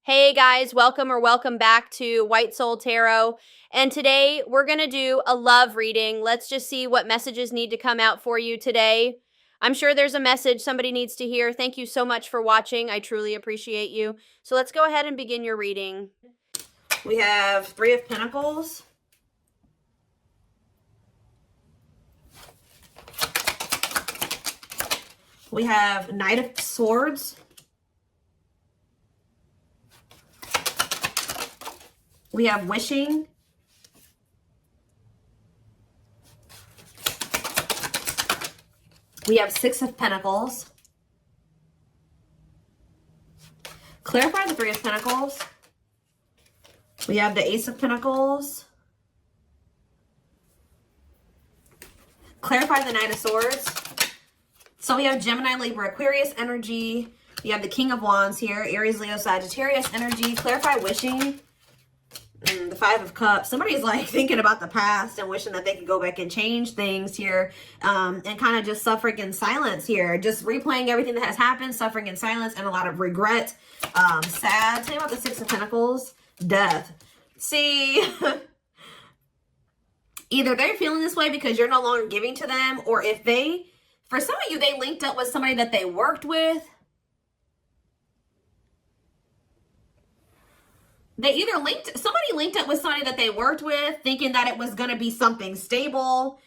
Hey guys, welcome back to White Soul Tarot. And today we're going to do a love reading. Let's just see what messages need to come out for you today. I'm sure there's a message somebody needs to hear. Thank you so much for watching. I truly appreciate you. So let's go ahead and begin your reading. We have Three of Pentacles. We have Knight of Swords. We have Wishing. We have Six of Pentacles. Clarify the Three of Pentacles. We have the Ace of Pentacles. Clarify the Knight of Swords. So we have Gemini, Libra, Aquarius energy. We have the King of Wands here. Aries, Leo, Sagittarius energy. Clarify Wishing. The Five of Cups. Somebody's like thinking about the past and wishing that they could go back and change things here, and kind of just suffering in silence here, just replaying everything that has happened, suffering in silence, and a lot of regret. Sad. Tell me about the Six of Pentacles. Death. See, either they're feeling this way because you're no longer giving to them, or if they, for some of you, they linked up with somebody that they worked with. They either somebody linked up with somebody that they worked with thinking that it was going to be something stable,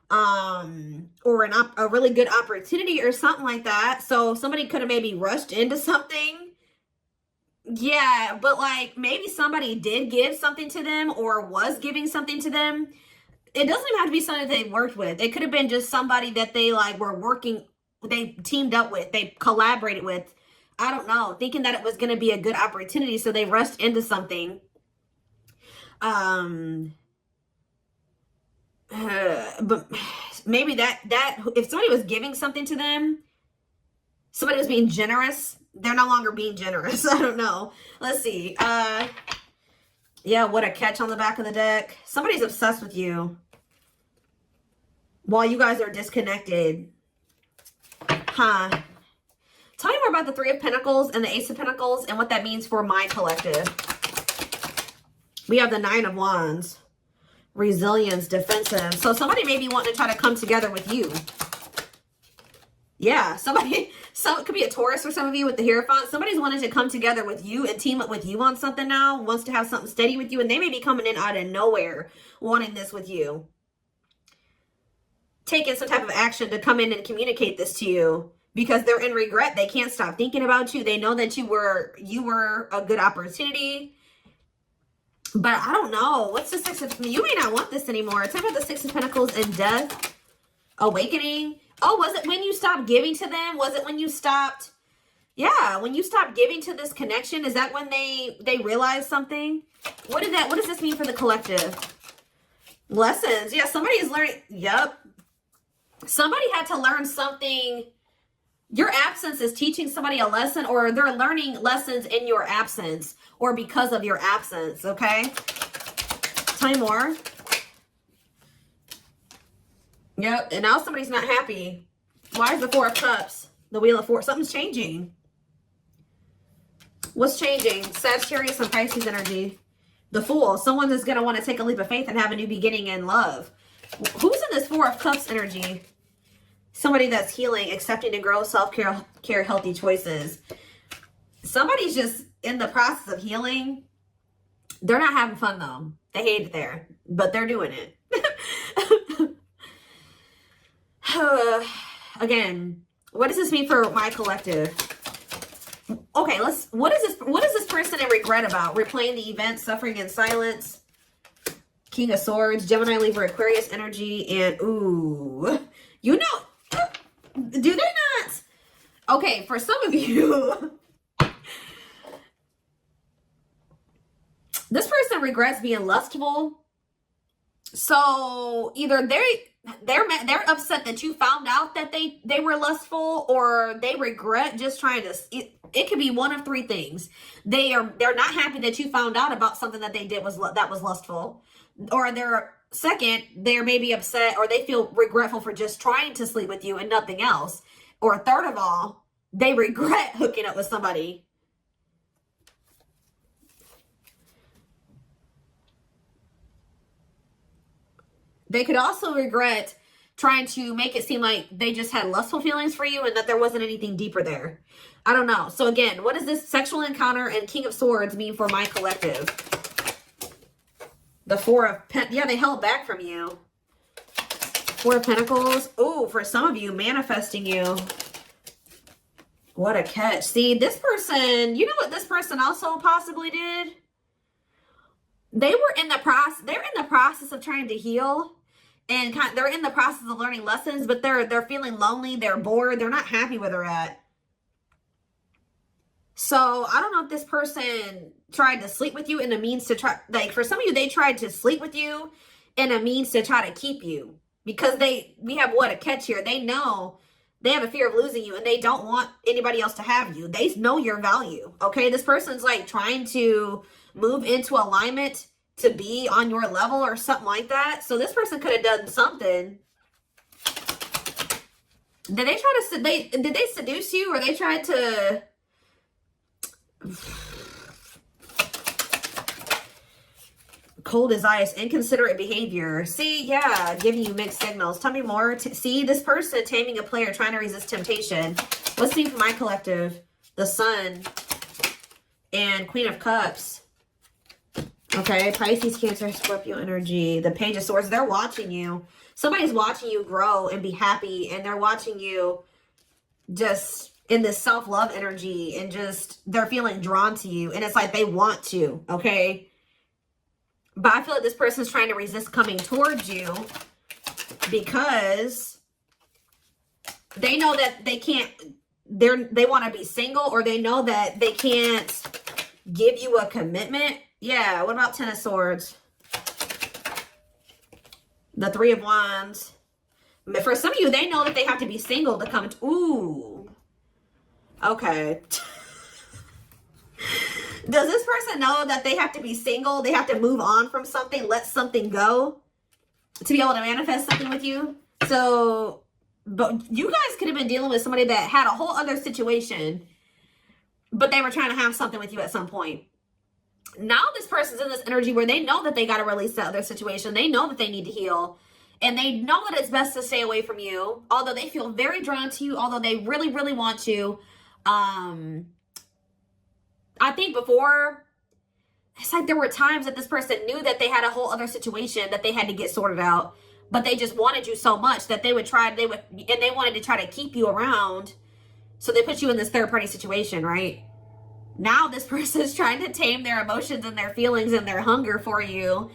or a really good opportunity or something like that. So somebody could have maybe rushed into something. Yeah, but like maybe somebody did give something to them or was giving something to them. It doesn't even have to be somebody that they worked with. It could have been just somebody that they like were working, they teamed up with, they collaborated with. I don't know, thinking that it was going to be a good opportunity, so they rushed into something. But maybe that if somebody was giving something to them, somebody was being generous, they're no longer being generous. I don't know. Let's see. Yeah, what a catch on the back of the deck. Somebody's obsessed with you while you guys are disconnected. Huh. Tell me more about the Three of Pentacles and the Ace of Pentacles and what that means for my collective. We have the Nine of Wands. Resilience, defensive. So somebody may be wanting to try to come together with you. Yeah, it could be a Taurus for some of you with the Hierophant. Somebody's wanting to come together with you and team up with you on something now. Wants to have something steady with you. And they may be coming in out of nowhere wanting this with you. Taking some type of action to come in and communicate this to you. Because they're in regret. They can't stop thinking about you. They know that you were a good opportunity. But I don't know. What's the Six of... You may not want this anymore. Talk about the Six of Pentacles and Death. Awakening. Oh, was it when you stopped giving to them? Was it when you stopped... Yeah, when you stopped giving to this connection? Is that when they realized something? What does this mean for the collective? Lessons. Yeah, somebody is learning... Yep. Somebody had to learn something... Your absence is teaching somebody a lesson, or they're learning lessons in your absence or because of your absence, okay? Tell me more. Yep, and now somebody's not happy. Why is the Four of Cups? The Wheel of Fortune. Something's changing. What's changing? Sagittarius and Pisces energy. The Fool. Someone is going to want to take a leap of faith and have a new beginning in love. Who's in this Four of Cups energy? Somebody that's healing, accepting to grow, self-care, healthy choices. Somebody's just in the process of healing. They're not having fun, though. They hate it there, but they're doing it. Again, what does this mean for my collective? Okay, what is this person in regret about? Replaying the event, suffering in silence. King of Swords, Gemini, Libra, Aquarius energy, and ooh, you know... Do they not? Okay, for some of you, this person regrets being lustful. So either they're upset that you found out that they were lustful, or they regret just trying to. It could be one of three things. They're not happy that you found out about something that they did that was lustful, or they're maybe upset, or they feel regretful for just trying to sleep with you and nothing else. Or third of all, they regret hooking up with somebody They could also regret trying to make it seem like they just had lustful feelings for you and that there wasn't anything deeper there. I don't know. So again, what does this sexual encounter and King of Swords mean for my collective? The Four of Pentacles. Yeah, they held back from you. Four of Pentacles. Oh, for some of you, manifesting you. What a catch. See, this person, you know what this person also possibly did? They're in the process of trying to heal. And they're in the process of learning lessons, but they're feeling lonely, they're bored, they're not happy where they're at. So I don't know if this person tried to sleep with you in a means to try, like for some of you, they tried to sleep with you in a means to try to keep you. Because we have what, a catch here. They know they have a fear of losing you and they don't want anybody else to have you. They know your value, okay? This person's like trying to move into alignment to be on your level or something like that. So this person could have done something. Did they seduce you, or they tried to cold as ice, inconsiderate behavior? See, yeah, giving you mixed signals. Tell me more. See, this person taming a player, trying to resist temptation. Let's see for my collective. The Sun and Queen of Cups. Okay, Pisces, Cancer, Scorpio energy. The Page of Swords, they're watching you. Somebody's watching you grow and be happy, and they're watching you just in this self-love energy, and just they're feeling drawn to you, and it's like they want to, okay? But I feel like this person's trying to resist coming towards you because they know that they can't, they want to be single, or they know that they can't give you a commitment. Yeah, what about Ten of Swords? The Three of Wands. For some of you, they know that they have to be single to come. Ooh. Okay. Does this person know that they have to be single? They have to move on from something, let something go to be able to manifest something with you? So, but you guys could have been dealing with somebody that had a whole other situation, but they were trying to have something with you at some point. Now this person's in this energy where they know that they got to release that other situation. They know that they need to heal. And they know that it's best to stay away from you. Although they feel very drawn to you. Although they really, really want to. I think before, it's like there were times that this person knew that they had a whole other situation that they had to get sorted out. But they just wanted you so much that they wanted to try to keep you around. So they put you in this third party situation, right? Now this person is trying to tame their emotions and their feelings and their hunger for you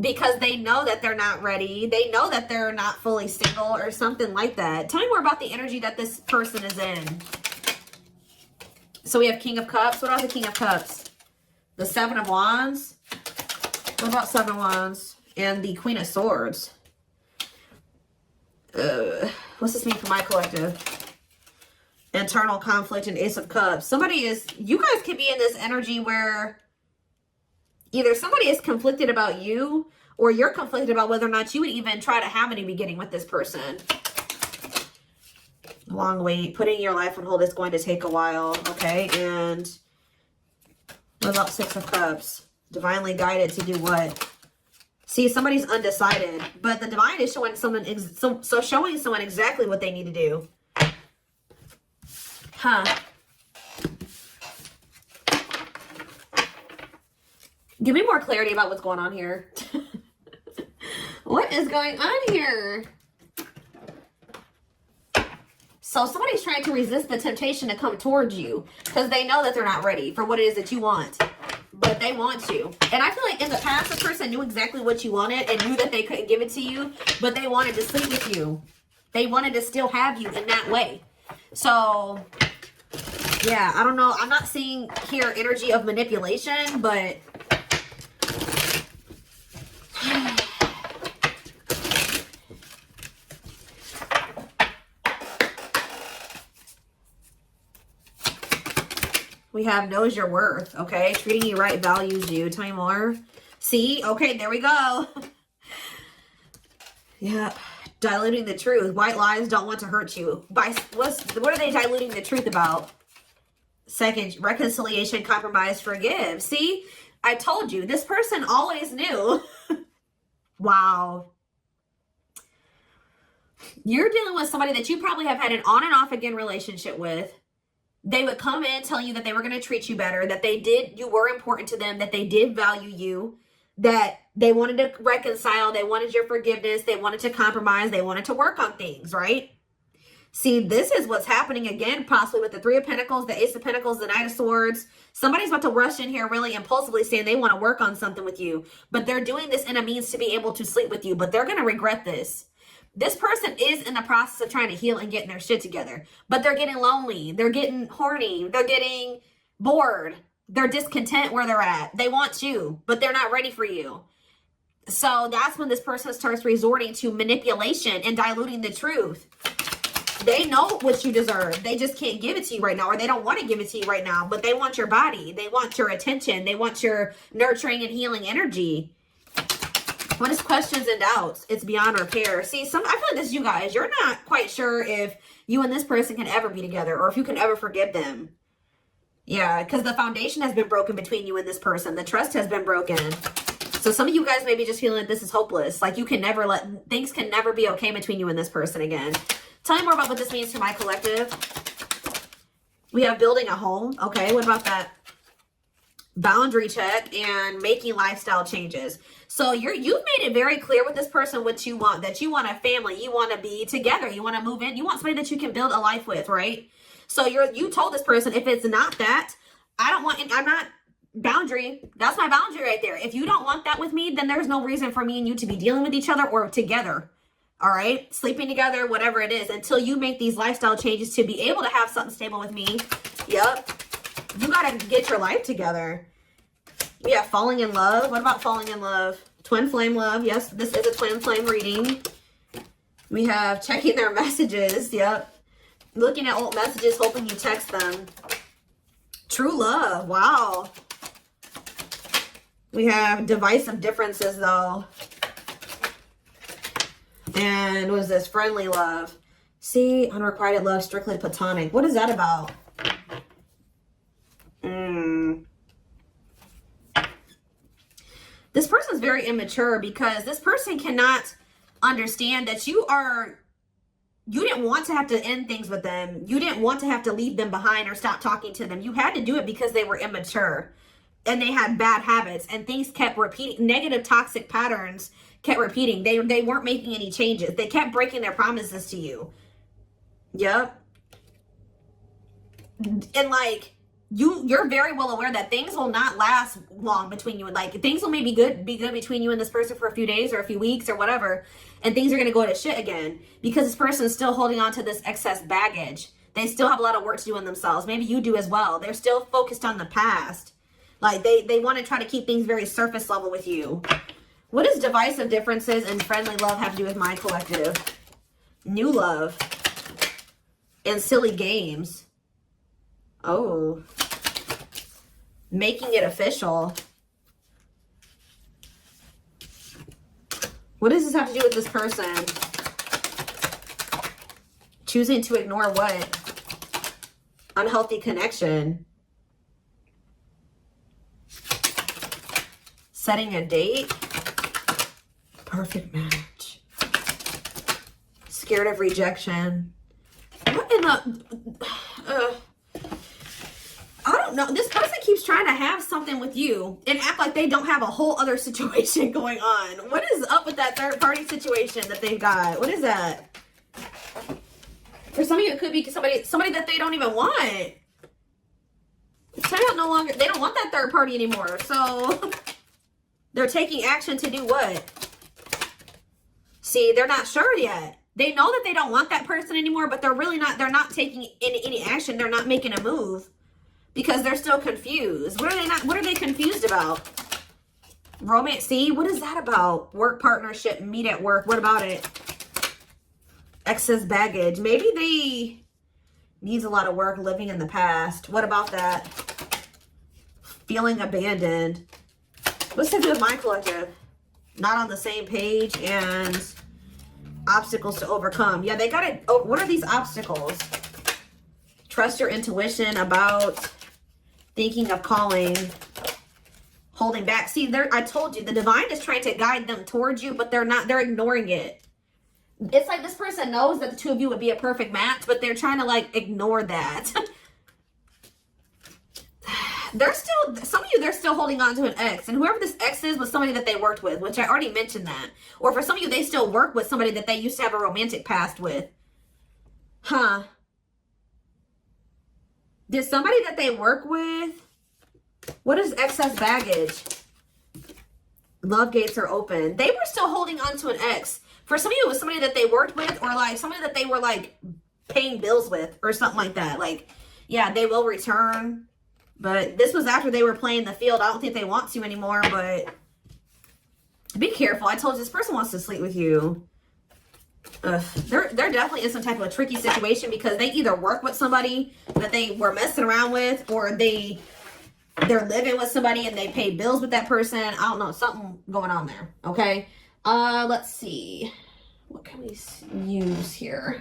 because they know that they're not ready. They know that they're not fully single or something like that. Tell me more about the energy that this person is in. So we have King of Cups. What about the King of Cups? The Seven of Wands. What about Seven of Wands? And the Queen of Swords. What's this mean for my collective? Internal conflict and Ace of Cups. You guys could be in this energy where either somebody is conflicted about you, or you're conflicted about whether or not you would even try to have any beginning with this person. Long wait. Putting your life on hold is going to take a while. Okay. And what about Six of Cups? Divinely guided to do what? See, somebody's undecided, but the divine is showing showing someone exactly what they need to do. Huh. Give me more clarity about what's going on here. What is going on here? So somebody's trying to resist the temptation to come towards you because they know that they're not ready for what it is that you want. But they want you. And I feel like in the past, this person knew exactly what you wanted and knew that they couldn't give it to you, but they wanted to sleep with you. They wanted to still have you in that way. So, yeah, I don't know. I'm not seeing here energy of manipulation, but we have knows your worth, okay? Treating you right, values you. Tell me more. See? Okay, there we go. Yeah. Diluting the truth. White lies don't want to hurt you. What are they diluting the truth about? Second, reconciliation, compromise, forgive. See? I told you. This person always knew. Wow. You're dealing with somebody that you probably have had an on and off again relationship with. They would come in telling you that they were going to treat you better, that you were important to them, that they did value you, that they wanted to reconcile, they wanted your forgiveness, they wanted to compromise, they wanted to work on things, right? See, this is what's happening again, possibly with the Three of Pentacles, the Ace of Pentacles, the Knight of Swords. Somebody's about to rush in here really impulsively saying they want to work on something with you, but they're doing this in a means to be able to sleep with you, but they're going to regret this. This person is in the process of trying to heal and getting their shit together, but they're getting lonely. They're getting horny. They're getting bored. They're discontent where they're at. They want you, but they're not ready for you. So that's when this person starts resorting to manipulation and diluting the truth. They know what you deserve. They just can't give it to you right now, or they don't want to give it to you right now, but they want your body. They want your attention. They want your nurturing and healing energy. What is questions and doubts? It's beyond repair. See, I feel like this is you guys. You're not quite sure if you and this person can ever be together or if you can ever forgive them. Yeah, because the foundation has been broken between you and this person. The trust has been broken. So some of you guys may be just feeling like this is hopeless. Like you can never things can never be okay between you and this person again. Tell me more about what this means to my collective. We have building a home. Okay, what about that? Boundary check and making lifestyle changes. So you've made it very clear with this person what you want, that you want a family, you want to be together, you want to move in, you want somebody that you can build a life with, right? So you told this person, if it's not that, I'm not boundary. That's my boundary right there. If you don't want that with me, then there's no reason for me and you to be dealing with each other or together. All right, sleeping together, whatever it is, until you make these lifestyle changes to be able to have something stable with me. Yep. You got to get your life together. We have falling in love. What about falling in love? Twin flame love. Yes, this is a twin flame reading. We have checking their messages. Yep. Looking at old messages, hoping you text them. True love. Wow. We have divisive differences, though. And what is this? Friendly love. See, unrequited love, strictly platonic. What is that about? This person's very immature because this person cannot understand that you didn't want to have to end things with them. You didn't want to have to leave them behind or stop talking to them. You had to do it because they were immature and they had bad habits and things kept repeating. Negative toxic patterns kept repeating. They weren't making any changes. They kept breaking their promises to you. Yep. And like, you're very well aware that things will not last long between you, and like things will maybe be good between you and this person for a few days or a few weeks or whatever, and things are going to go to shit again because this person is still holding on to this excess baggage. They still have a lot of work to do in themselves. Maybe you do as well. They're still focused on the past. Like they want to try to keep things very surface level with you. What does divisive differences and friendly love have to do with my collective? New love and silly games. Oh, making it official. What does this have to do with this person? Choosing to ignore what? Unhealthy connection. Setting a date. Perfect match. Scared of rejection. What in the... I don't know. This person keeps trying to have something with you and act like they don't have a whole other situation going on. What is up with that third party situation that they've got? What is that? For some of you, it could be somebody that they don't even want. They don't want that third party anymore. So they're taking action to do what? See, they're not sure yet. They know that they don't want that person anymore, but they're not taking any action. They're not making a move. Because they're still confused. What are they confused about? Romance. See, what is that about? Work partnership, meet at work. What about it? Excess baggage. Maybe they needs a lot of work living in the past. What about that? Feeling abandoned. What's to do with my collective? Not on the same page and obstacles to overcome. Yeah, they got it. Oh, what are these obstacles? Trust your intuition about thinking of calling, holding back. See, I told you, the divine is trying to guide them towards you, but they're not. They're ignoring it. It's like this person knows that the two of you would be a perfect match, but they're trying to like ignore that. Some of you, they're still holding on to an ex, and whoever this ex is was somebody that they worked with, which I already mentioned that. Or for some of you, they still work with somebody that they used to have a romantic past with. Huh. Did somebody that they work with, what is excess baggage? Love gates are open. They were still holding on to an ex. For some of you, it was somebody that they worked with, or like somebody that they were like paying bills with or something like that. Like, yeah, they will return. But this was after they were playing the field. I don't think they want to anymore, but be careful. I told you, this person wants to sleep with you. They're definitely in some type of a tricky situation because they either work with somebody that they were messing around with, or they're living with somebody and they pay bills with that person. I don't know, something going on there. Okay. Let's see. What can we use here?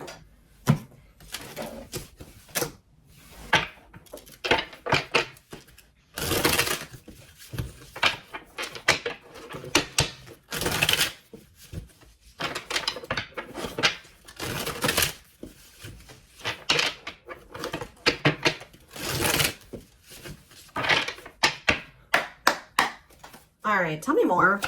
All right, tell me more.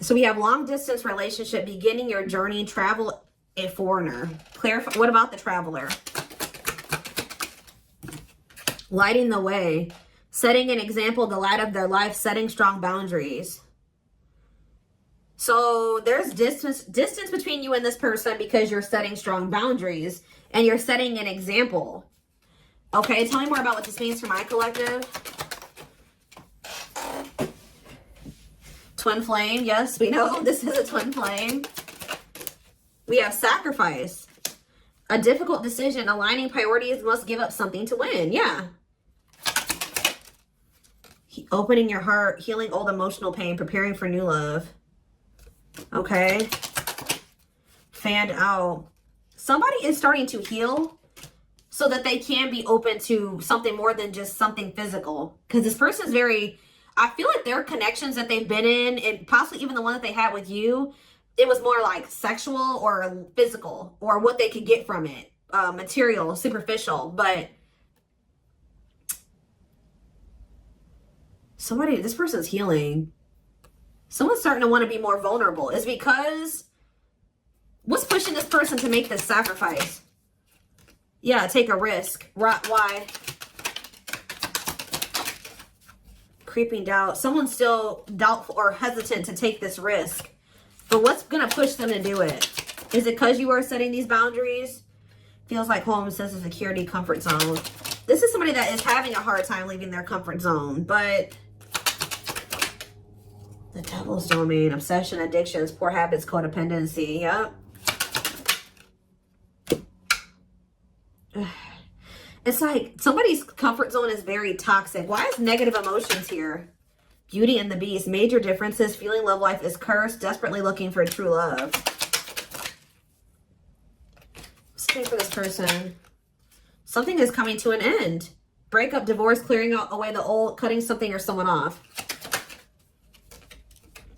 So we have long distance relationship, beginning your journey, travel, a foreigner. Clarify. What about the traveler? Lighting the way, setting an example, the light of their life, setting strong boundaries. So there's distance between you and this person because you're setting strong boundaries and you're setting an example. Okay, tell me more about what this means for my collective. Twin flame, yes, we know this is a twin flame. We have sacrifice. A difficult decision, aligning priorities, must give up something to win. Yeah. Opening your heart, healing old emotional pain, preparing for new love. Okay. Fanned out. Somebody is starting to heal so that they can be open to something more than just something physical. Because this person is very... I feel like their connections that they've been in, and possibly even the one that they had with you, it was more like sexual or physical, or what they could get from it. Material, superficial. But this person's healing. Someone's starting to want to be more vulnerable. Is because, what's pushing this person to make this sacrifice? Yeah, take a risk. Why? Creeping doubt. Someone's still doubtful or hesitant to take this risk. But what's going to push them to do it? Is it because you are setting these boundaries? Feels like home, sense of security, comfort zone. This is somebody that is having a hard time leaving their comfort zone. But the devil's domain, obsession, addictions, poor habits, codependency. Yep. It's like somebody's comfort zone is very toxic. Why is negative emotions here? Beauty and the Beast. Major differences. Feeling love life is cursed. Desperately looking for true love. What's the name for this person? Something is coming to an end. Breakup, divorce, clearing away the old, cutting something or someone off.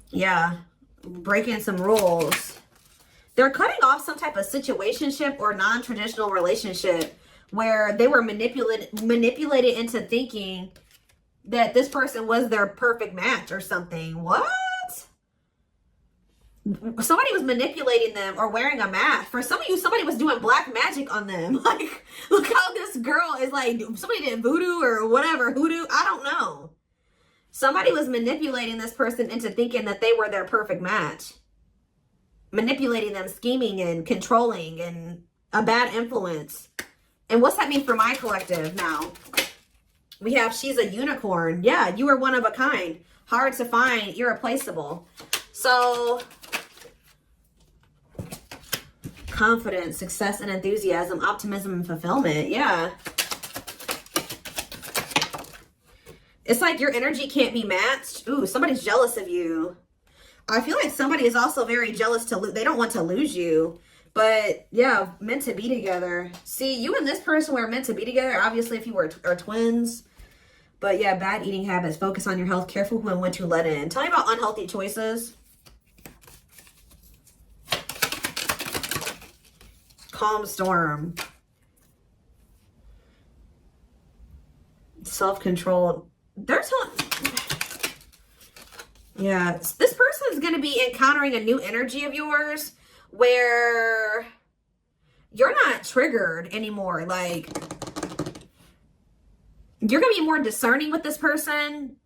Yeah. Breaking some rules. They're cutting off some type of situationship or non-traditional relationship where they were manipulated into thinking that this person was their perfect match or something. What? Somebody was manipulating them or wearing a mask. For some of you, somebody was doing black magic on them. Like, look how this girl is like, somebody did voodoo or whatever, hoodoo. I don't know. Somebody was manipulating this person into thinking that they were their perfect match. Manipulating them, scheming and controlling and a bad influence. And what's that mean for my collective now? We have, she's a unicorn. Yeah, you are one of a kind. Hard to find, irreplaceable. So, confidence, success and enthusiasm, optimism and fulfillment. Yeah. It's like your energy can't be matched. Ooh, somebody's jealous of you. I feel like somebody is also very jealous to lose. They don't want to lose you. But yeah, meant to be together. See, you and this person were meant to be together. Obviously, if you are twins. But yeah, bad eating habits. Focus on your health. Careful who and when to let in. Tell me about unhealthy choices. calm storm. Self-control. Yeah, this person is going to be encountering a new energy of yours where you're not triggered anymore. Like, you're going to be more discerning with this person,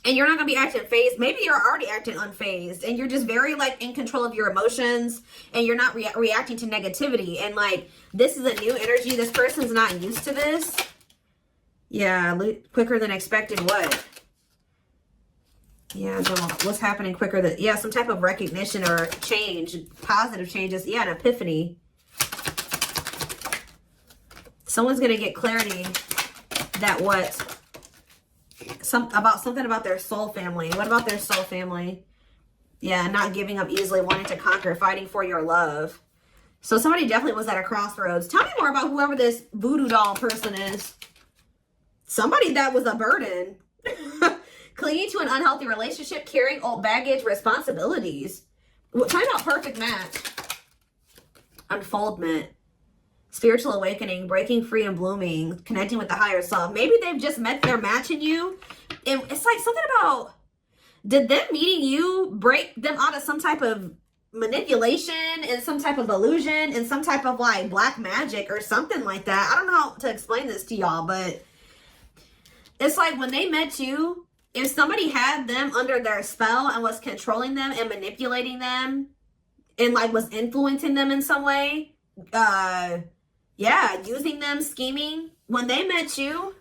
and you're not going to be acting phased. Maybe you're already acting unfazed, and you're just very, like, in control of your emotions, and you're not reacting to negativity. And, like, this is a new energy. This person's not used to this. Yeah, quicker than expected. What? Yeah, what's happening quicker than... Yeah, some type of recognition or change. Positive changes. Yeah, an epiphany. Someone's going to get clarity that what... something about their soul family. What about their soul family? Yeah, not giving up easily, wanting to conquer, fighting for your love. So somebody definitely was at a crossroads. Tell me more about whoever this voodoo doll person is. Somebody that was a burden. Clinging to an unhealthy relationship, carrying old baggage, responsibilities. Tell me about perfect match. Unfoldment. Spiritual awakening, breaking free and blooming, connecting with the higher self. Maybe they've just met their match in you. And it's like something about, did them meeting you break them out of some type of manipulation and some type of illusion and some type of like black magic or something like that? I don't know how to explain this to y'all, but it's like when they met you, if somebody had them under their spell and was controlling them and manipulating them and like was influencing them in some way, yeah, using them, scheming, when they met you,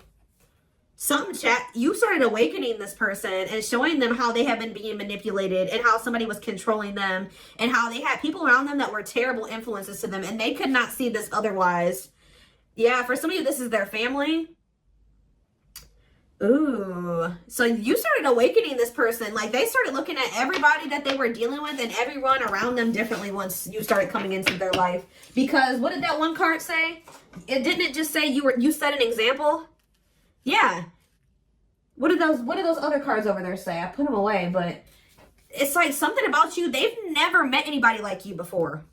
you started awakening this person and showing them how they have been being manipulated and how somebody was controlling them and how they had people around them that were terrible influences to them and they could not see this otherwise. Yeah, for some of you, this is their family. Ooh, so you started awakening this person. Like, they started looking at everybody that they were dealing with and everyone around them differently once you started coming into their life. Because what did that one card say? Didn't just say you set an example? Yeah. What did those other cards over there say? I put them away, but it's like something about you. They've never met anybody like you before.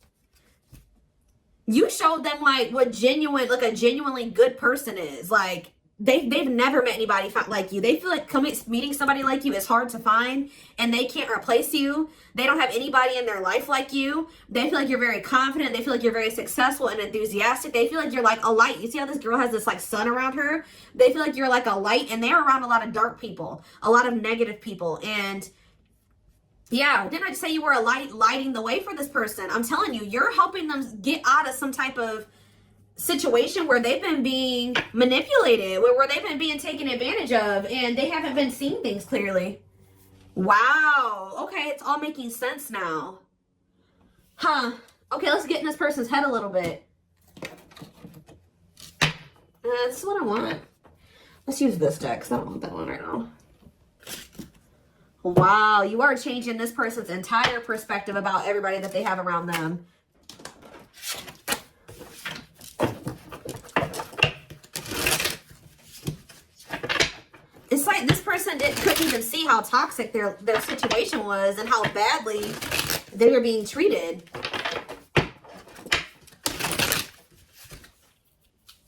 You showed them like what a genuinely good person is. Like, They've never met anybody like you. They feel like meeting somebody like you is hard to find, and they can't replace you. They don't have anybody in their life like you. They feel like you're very confident. They feel like you're very successful and enthusiastic. They feel like you're like a light. You see how this girl has this like sun around her? They feel like you're like a light, and they're around a lot of dark people, a lot of negative people. And yeah, didn't I just say you were a light, lighting the way for this person? I'm telling you, you're helping them get out of some type of situation where they've been being manipulated, where they've been being taken advantage of, and they haven't been seeing things clearly. Wow. Okay, it's all making sense now. Huh. Okay, let's get in this person's head a little bit. This is what I want. Let's use this deck because I don't want that one right now. Wow, you are changing this person's entire perspective about everybody that they have around them. It's like this person couldn't even see how toxic their situation was and how badly they were being treated.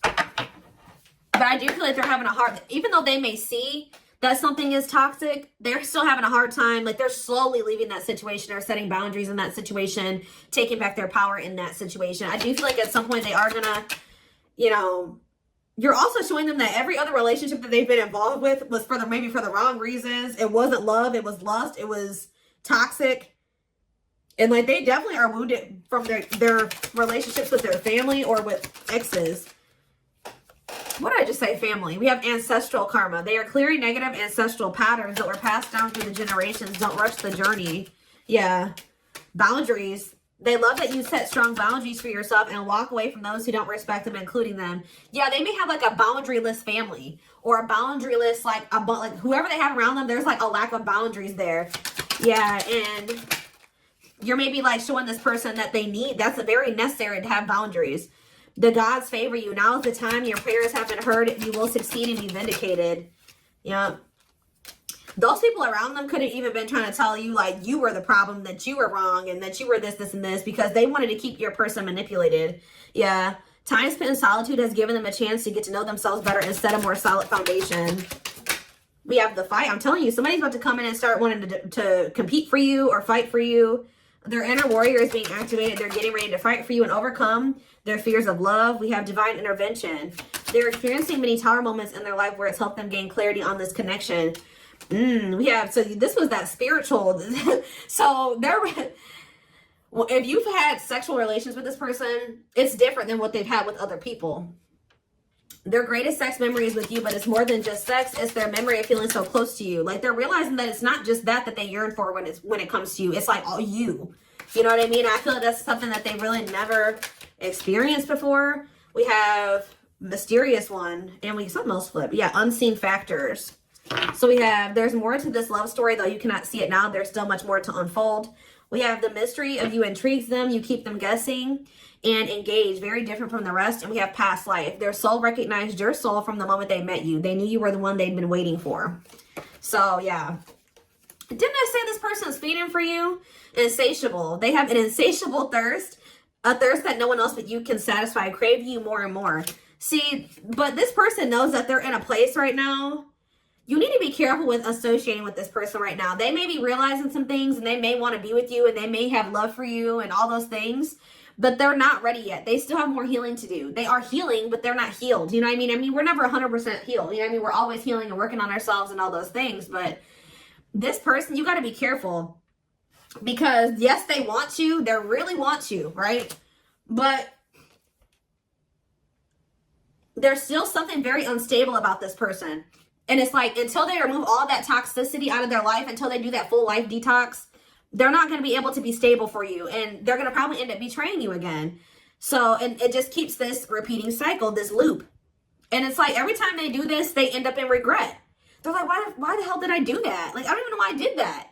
But I do feel like they're having a hard, even though they may see that something is toxic, they're still having a hard time. Like, they're slowly leaving that situation or setting boundaries in that situation, taking back their power in that situation. I do feel like at some point they are gonna, you know, you're also showing them that every other relationship that they've been involved with was maybe for the wrong reasons. It wasn't love. It was lust. It was toxic. And like, they definitely are wounded from their relationships with their family or with exes. What did I just say? Family. We have ancestral karma. They are clearing negative ancestral patterns that were passed down through the generations. Don't rush the journey. Yeah. Boundaries. They love that you set strong boundaries for yourself and walk away from those who don't respect them, including them. Yeah, they may have like a boundaryless family or a boundaryless, like whoever they have around them, there's like a lack of boundaries there. Yeah, and you're maybe like showing this person that they need. That's very necessary to have boundaries. The gods favor you. Now is the time. Your prayers have been heard. You will succeed and be vindicated. Yeah. Those people around them could have even been trying to tell you like you were the problem, that you were wrong, and that you were this, this, and this, because they wanted to keep your person manipulated. Yeah. Time spent in solitude has given them a chance to get to know themselves better and set a more solid foundation. We have the fight. I'm telling you, somebody's about to come in and start wanting to compete for you or fight for you. Their inner warrior is being activated. They're getting ready to fight for you and overcome their fears of love. We have divine intervention. They're experiencing many tower moments in their life where it's helped them gain clarity on this connection. We have, so this was that spiritual. So if you've had sexual relations with this person, it's different than what they've had with other people. Their greatest sex memory is with you, but it's more than just sex. It's their memory of feeling so close to you. Like they're realizing that it's not just that they yearn for when it comes to you. It's like all you. You know what I mean? I feel like that's something that they really never experienced before. We have mysterious one, and something else flipped. Yeah, unseen factors. So we have, there's more to this love story, though you cannot see it now. There's still much more to unfold. We have the mystery of you intrigues them. You keep them guessing and engaged. Very different from the rest. And we have past life. Their soul recognized your soul from the moment they met you. They knew you were the one they'd been waiting for. So, yeah. Didn't I say this person is feeding for you? Insatiable. They have an insatiable thirst. A thirst that no one else but you can satisfy. Crave you more and more. See, but this person knows that they're in a place right now. You need to be careful with associating with this person right now. They may be realizing some things, and they may want to be with you, and they may have love for you and all those things, but they're not ready yet. They still have more healing to do. They are healing, but they're not healed. You know what I mean? I mean, we're never 100% healed. You know what I mean? We're always healing and working on ourselves and all those things, but this person, you got to be careful, because yes, they want you. They really want you, right? But there's still something very unstable about this person. And it's like, until they remove all that toxicity out of their life, until they do that full life detox, they're not going to be able to be stable for you. And they're going to probably end up betraying you again. So, and it just keeps this repeating cycle, this loop. And it's like, every time they do this, they end up in regret. They're like, why the hell did I do that? Like, I don't even know why I did that.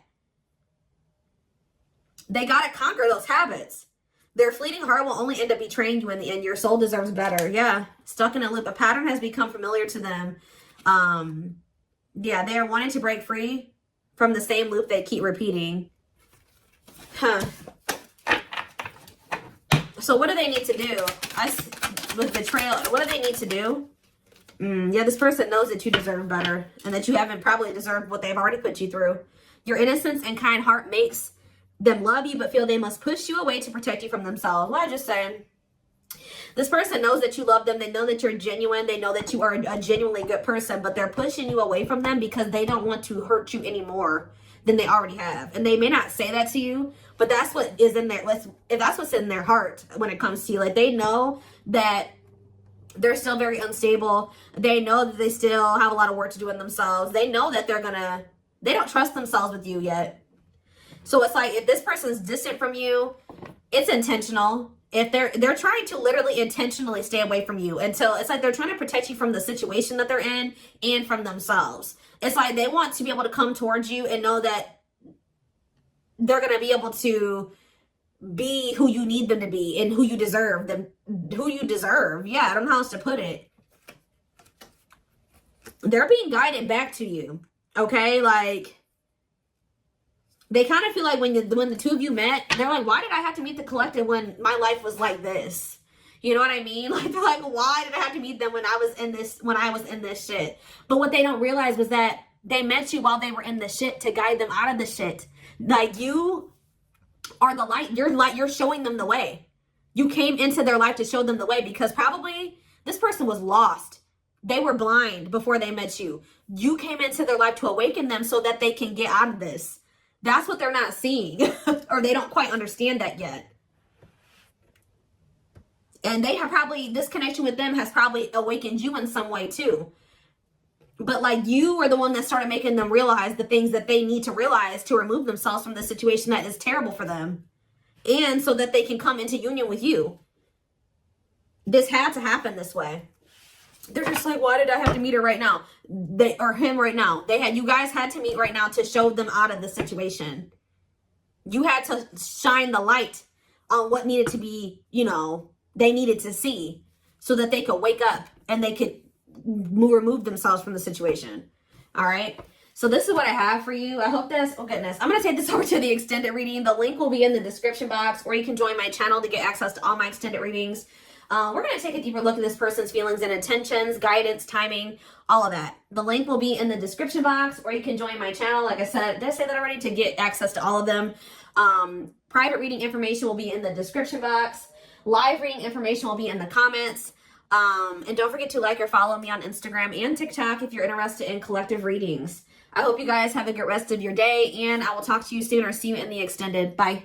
They got to conquer those habits. Their fleeting heart will only end up betraying you in the end. Your soul deserves better. Yeah. Stuck in a loop. A pattern has become familiar to them. Yeah, they are wanting to break free from the same loop they keep repeating. So what do they need to do? With betrayal, what do they need to do? Yeah, this person knows that you deserve better, and that you haven't probably deserved what they've already put you through. Your innocence and kind heart makes them love you, but feel they must push you away to protect you from themselves. What I just saying? This person knows that you love them. They know that you're genuine. They know that you are a genuinely good person, but they're pushing you away from them because they don't want to hurt you any more than they already have. And they may not say that to you, but that's what is in their, if that's what's in their heart when it comes to you. Like, they know that they're still very unstable. They know that they still have a lot of work to do in themselves. They know that they don't trust themselves with you yet. So it's like, if this person's distant from you, it's intentional. If they're trying to literally intentionally stay away from you until it's like they're trying to protect you from the situation that they're in and from themselves. It's like they want to be able to come towards you and know that they're going to be able to be who you need them to be and who you deserve them, who you deserve. Yeah, I don't know how else to put it. They're being guided back to you. Okay, like, they kind of feel like when the two of you met, they're like, why did I have to meet the collective when my life was like this? You know what I mean? Like, they're like, why did I have to meet them when I was in this shit? But what they don't realize was that they met you while they were in the shit to guide them out of the shit. Like, you are the light. You're showing them the way. You came into their life to show them the way, because probably this person was lost. They were blind before they met you. You came into their life to awaken them so that they can get out of this. That's what they're not seeing, or they don't quite understand that yet. And they have probably, this connection with them has probably awakened you in some way too. But like, you were the one that started making them realize the things that they need to realize to remove themselves from the situation that is terrible for them. And so that they can come into union with you. This had to happen this way. They're just like, why did I have to meet her right now? Or him right now. You guys had to meet right now to show them out of the situation. You had to shine the light on what needed to be, they needed to see, so that they could wake up and they could remove themselves from the situation. All right. So this is what I have for you. I hope this, oh goodness, I'm going to take this over to the extended reading. The link will be in the description box, or you can join my channel to get access to all my extended readings. We're going to take a deeper look at this person's feelings and intentions, guidance, timing, all of that. The link will be in the description box, or you can join my channel. Like I said, did I say that already? To get access to all of them. Private reading information will be in the description box. Live reading information will be in the comments. And don't forget to like or follow me on Instagram and TikTok if you're interested in collective readings. I hope you guys have a good rest of your day, and I will talk to you soon or see you in the extended. Bye.